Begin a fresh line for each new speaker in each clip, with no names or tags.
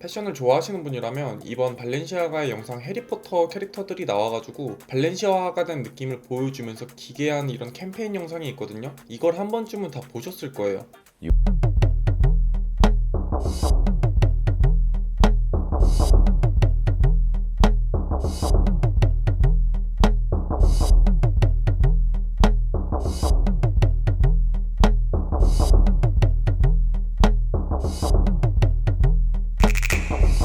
패션을 좋아하시는 분이라면 이번 발렌시아가의 영상 해리포터 캐릭터들이 나와가지고 발렌시아가 된 느낌을 보여주면서 기괴한 이런 캠페인 영상이 있거든요. 이걸 한 번쯤은 다 보셨을 거예요.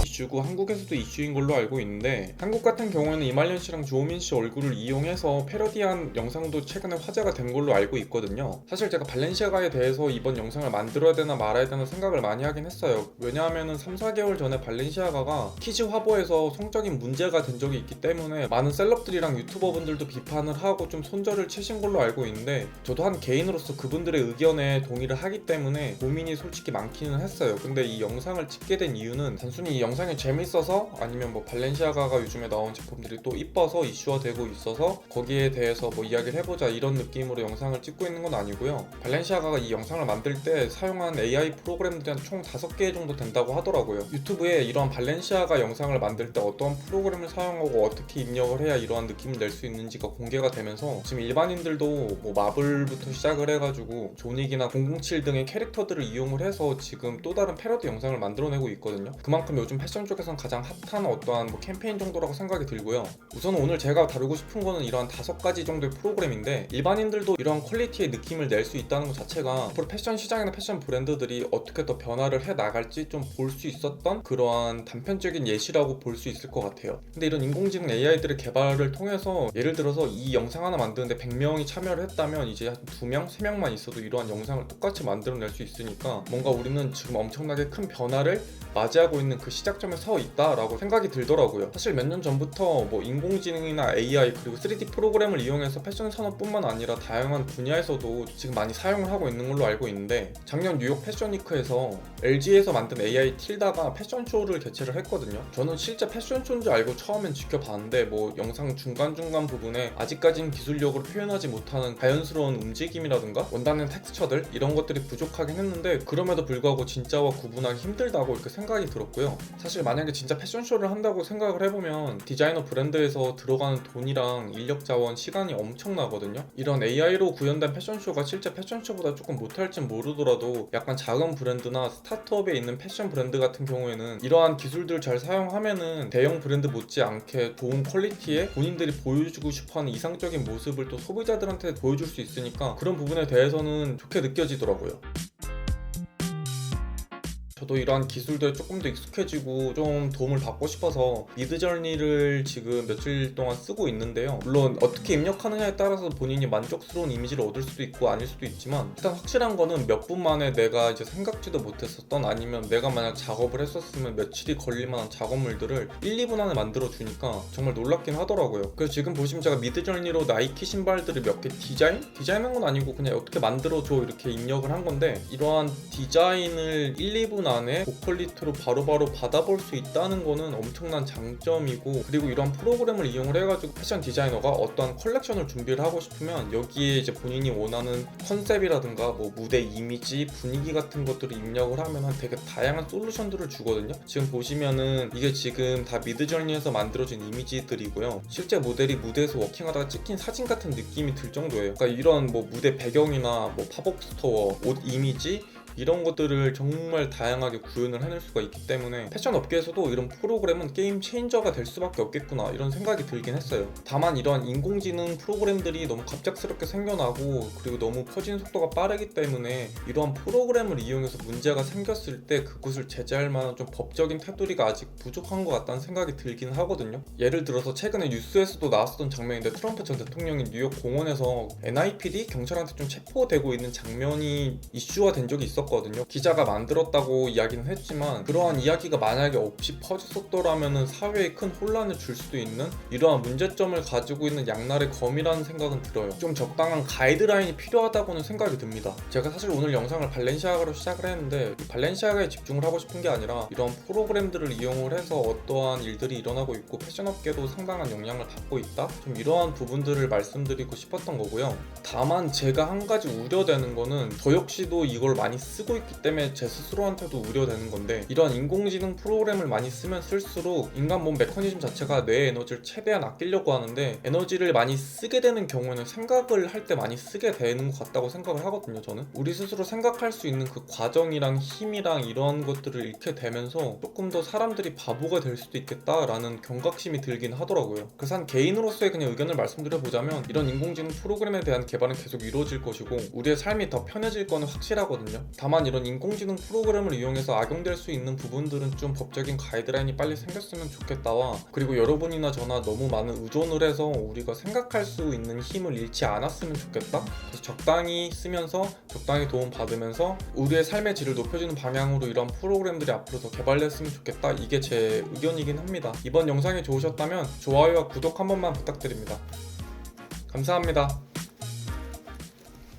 이슈고 한국에서도 이슈인 걸로 알고 있는데, 한국 같은 경우에는 이말년 씨랑 조우민 씨 얼굴을 이용해서 패러디한 영상도 최근에 화제가 된 걸로 알고 있거든요. 사실 제가 발렌시아가에 대해서 이번 영상을 만들어야 되나 말아야 되나 생각을 많이 하긴 했어요. 왜냐하면은 3-4개월 전에 발렌시아가가 키즈 화보에서 성적인 문제가 된 적이 있기 때문에 많은 셀럽들이랑 유튜버분들도 비판을 하고 좀 손절을 치신 걸로 알고 있는데, 저도 한 개인으로서 그분들의 의견에 동의를 하기 때문에 고민이 솔직히 많기는 했어요. 근데 이 영상을 찍게 된 이유는 단순히 이 영상이 재밌어서, 아니면 뭐 발렌시아가가 요즘에 나온 제품들이 또 이뻐서 이슈화 되고 있어서 거기에 대해서 뭐 이야기를 해보자 이런 느낌으로 영상을 찍고 있는 건 아니고요. 발렌시아가가 이 영상을 만들 때 사용한 AI 프로그램들이 한 총 5개 정도 된다고 하더라고요. 유튜브에 이런 발렌시아가 영상을 만들 때 어떤 프로그램을 사용하고 어떻게 입력을 해야 이러한 느낌을 낼 수 있는지가 공개가 되면서 지금 일반인들도 뭐 마블부터 시작을 해가지고 조닉이나 007 등의 캐릭터들을 이용을 해서 지금 또 다른 패러디 영상을 만들어내고 있거든요. 그만큼 요즘 패션 쪽에선 가장 핫한 어떠한 뭐 캠페인 정도라고 생각이 들고요. 우선 오늘 제가 다루고 싶은 거는 이러한 5가지 정도의 프로그램인데, 일반인들도 이런 퀄리티의 느낌을 낼 수 있다는 것 자체가 앞으로 패션 시장이나 패션 브랜드들이 어떻게 더 변화를 해 나갈지 좀 볼 수 있었던 그러한 단편적인 예시라고 볼 수 있을 것 같아요. 근데 이런 인공지능 AI들의 개발을 통해서 예를 들어서 이 영상 하나 만드는데 100명이 참여를 했다면 이제 한 2명, 3명만 있어도 이러한 영상을 똑같이 만들어낼 수 있으니까 뭔가 우리는 지금 엄청나게 큰 변화를 맞이하고 있는 그 시작점에 서 있다라고 생각이 들더라고요. 사실 몇 년 전부터 뭐 인공지능이나 AI 그리고 3D 프로그램을 이용해서 패션 산업뿐만 아니라 다양한 분야에서도 지금 많이 사용을 하고 있는 걸로 알고 있는데, 작년 뉴욕 패션위크에서 LG에서 만든 AI 틸다가 패션쇼를 개최를 했거든요. 저는 실제 패션쇼인 줄 알고 처음엔 지켜봤는데 뭐 영상 중간중간 부분에 아직까지는 기술력으로 표현하지 못하는 자연스러운 움직임이라든가 원단의 텍스처들 이런 것들이 부족하긴 했는데, 그럼에도 불구하고 진짜와 구분하기 힘들다고 이렇게 생각이 들었고요. 사실 만약에 진짜 패션쇼를 한다고 생각을 해보면 디자이너 브랜드에서 들어가는 돈이랑 인력 자원, 시간이 엄청나거든요. 이런 AI로 구현된 패션쇼가 실제 패션쇼보다 조금 못할진 모르더라도 약간 작은 브랜드나 스타트업에 있는 패션 브랜드 같은 경우에는 이러한 기술들을 잘 사용하면은 대형 브랜드 못지않게 좋은 퀄리티에 본인들이 보여주고 싶어하는 이상적인 모습을 또 소비자들한테 보여줄 수 있으니까 그런 부분에 대해서는 좋게 느껴지더라고요. 저도 이러한 기술들에 조금 더 익숙해지고 좀 도움을 받고 싶어서 미드저니를 지금 며칠 동안 쓰고 있는데요. 물론 어떻게 입력하느냐에 따라서 본인이 만족스러운 이미지를 얻을 수도 있고 아닐 수도 있지만, 일단 확실한 거는 몇 분 만에 내가 이제 생각지도 못했었던, 아니면 내가 만약 작업을 했었으면 며칠이 걸릴 만한 작업물들을 1-2분 안에 만들어 주니까 정말 놀랍긴 하더라고요. 그래서 지금 보시면 제가 미드저니로 나이키 신발들을 몇 개 디자인한 건 아니고 그냥 어떻게 만들어줘 이렇게 입력을 한 건데, 이러한 디자인을 1-2분 안에 고퀄리티로 바로바로 받아볼 수 있다는 거는 엄청난 장점이고, 그리고 이런 프로그램을 이용을 해가지고 패션 디자이너가 어떠한 컬렉션을 준비를 하고 싶으면 여기에 이제 본인이 원하는 컨셉이라든가 뭐 무대 이미지, 분위기 같은 것들을 입력을 하면 되게 다양한 솔루션들을 주거든요. 지금 보시면은 이게 지금 다 미드저니에서 만들어진 이미지들이고요. 실제 모델이 무대에서 워킹하다가 찍힌 사진 같은 느낌이 들 정도예요. 그러니까 이런 뭐 무대 배경이나 뭐 팝업 스토어, 옷 이미지 이런 것들을 정말 다양하게 구현을 해낼 수가 있기 때문에 패션 업계에서도 이런 프로그램은 게임 체인저가 될 수밖에 없겠구나 이런 생각이 들긴 했어요. 다만 이러한 인공지능 프로그램들이 너무 갑작스럽게 생겨나고 그리고 너무 퍼지는 속도가 빠르기 때문에 이러한 프로그램을 이용해서 문제가 생겼을 때 그것을 제재할 만한 좀 법적인 테두리가 아직 부족한 것 같다는 생각이 들긴 하거든요. 예를 들어서 최근에 뉴스에서도 나왔었던 장면인데, 트럼프 전 대통령이 뉴욕 공원에서 NIPD 경찰한테 좀 체포되고 있는 장면이 이슈화 된 적이 있었거든요. 기자가 만들었다고 이야기는 했지만, 그러한 이야기가 만약에 없이 퍼졌었더라면 사회에 큰 혼란을 줄 수도 있는 이러한 문제점을 가지고 있는 양날의 검이라는 생각은 들어요. 좀 적당한 가이드라인이 필요하다고는 생각이 듭니다. 제가 사실 오늘 영상을 발렌시아가로 시작을 했는데 발렌시아가에 집중을 하고 싶은 게 아니라 이런 프로그램들을 이용을 해서 어떠한 일들이 일어나고 있고 패션업계도 상당한 영향을 받고 있다, 좀 이러한 부분들을 말씀드리고 싶었던 거고요. 다만 제가 한 가지 우려되는 거는 저 역시도 이걸 많이 쓰고 있기 때문에 제 스스로한테도 우려되는 건데, 이런 인공지능 프로그램을 많이 쓰면 쓸수록 인간 몸 메커니즘 자체가 뇌의 에너지를 최대한 아끼려고 하는데, 에너지를 많이 쓰게 되는 경우에는 생각을 할 때 많이 쓰게 되는 것 같다고 생각을 하거든요. 저는 우리 스스로 생각할 수 있는 그 과정이랑 힘이랑 이런 것들을 잃게 되면서 조금 더 사람들이 바보가 될 수도 있겠다라는 경각심이 들긴 하더라고요. 그래서 한 개인으로서의 그냥 의견을 말씀드려보자면, 이런 인공지능 프로그램에 대한 개발은 계속 이루어질 것이고 우리의 삶이 더 편해질 거는 확실하거든요. 다만 이런 인공지능 프로그램을 이용해서 악용될 수 있는 부분들은 좀 법적인 가이드라인이 빨리 생겼으면 좋겠다와, 그리고 여러분이나 저나 너무 많은 의존을 해서 우리가 생각할 수 있는 힘을 잃지 않았으면 좋겠다. 그래서 적당히 쓰면서 적당히 도움 받으면서 우리의 삶의 질을 높여주는 방향으로 이런 프로그램들이 앞으로 더 개발됐으면 좋겠다. 이게 제 의견이긴 합니다. 이번 영상이 좋으셨다면 좋아요와 구독 한 번만 부탁드립니다. 감사합니다.